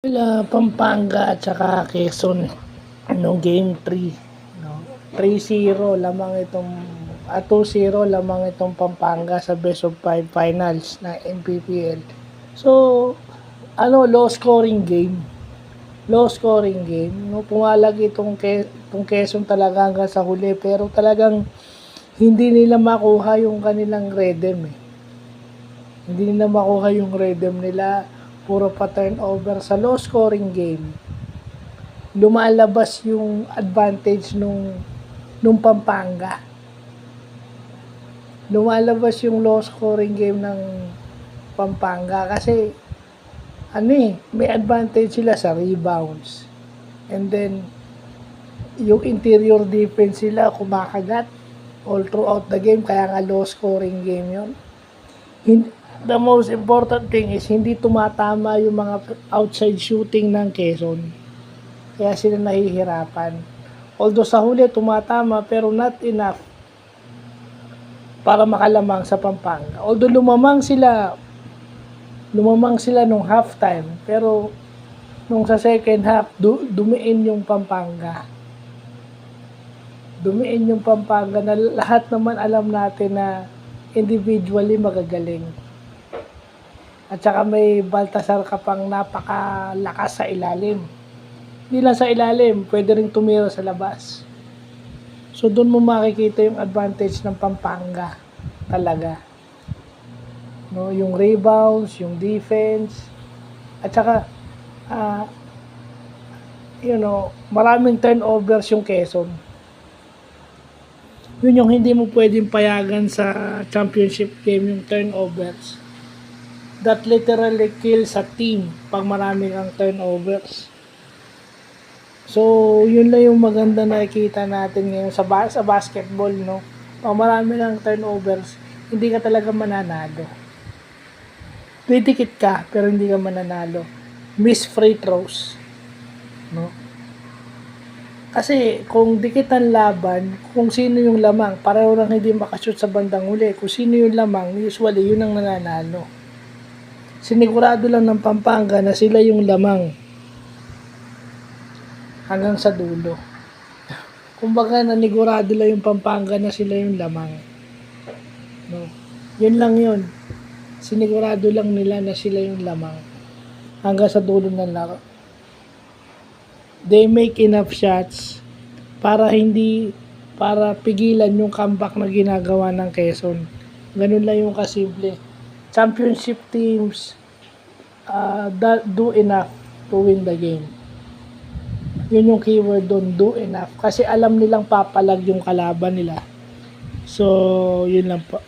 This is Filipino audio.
Pampanga at saka Quezon game 3 no. 3-0 lamang itong 2-0 lamang itong Pampanga sa best of 5 finals ng NPPL. So low scoring game. Low scoring game. No, pumalag itong Quezon talaga hanggang sa huli, pero talagang hindi nila makuha yung kanilang rhythm eh. Hindi nila makuha yung rhythm nila. Puro pa turnover sa low scoring game. Lumalabas yung advantage nung Pampanga. Lumalabas yung low scoring game ng Pampanga kasi may advantage sila sa rebounds. And then yung interior defense sila kumakagat all throughout the game, kaya nga low scoring game yun. The most important thing is hindi tumatama yung mga outside shooting ng Quezon. Kaya sila nahihirapan. Although sa huli tumatama, pero not enough para makalamang sa Pampanga. Although lumamang sila nung halftime, pero nung sa second half, dumiin yung Pampanga. Dumiin yung Pampanga na lahat naman alam natin na individually magagaling. At saka may Baltasar ka pang napakalakas sa ilalim. Hindi lang sa ilalim, pwede rin tumira sa labas. So doon mo makikita yung advantage ng Pampanga talaga. No, yung rebounds, yung defense, at saka maraming turnovers yung Quezon. Yun yung hindi mo pwedeng payagan sa championship game, yung turnovers. That literally kills a team pag marami kang turnovers. So, yun lang yung maganda na nakikita natin ngayon sa basketball, no? Pag marami kang turnovers, hindi ka talaga mananalo. Titikit ka, pero hindi ka mananalo. Miss free throws, no? Kasi kung dikit ang laban, kung sino yung lamang, pareho lang hindi makashoot sa bandang huli. Kung sino yung lamang, usually yun ang nananalo. Sinigurado lang ng Pampanga na sila yung lamang hanggang sa dulo. Kumbaga nanigurado lang yung Pampanga na sila yung lamang. No. Yun lang yun. Sinigurado lang nila na sila yung lamang hanggang sa dulo ng laro. They make enough shots para pigilan yung comeback na ginagawa ng Quezon. Ganun lang yung kasimple. Championship teams do enough to win the game. Yun yung keyword doon, do enough. Kasi alam nilang papalag yung kalaban nila. So, yun lang po.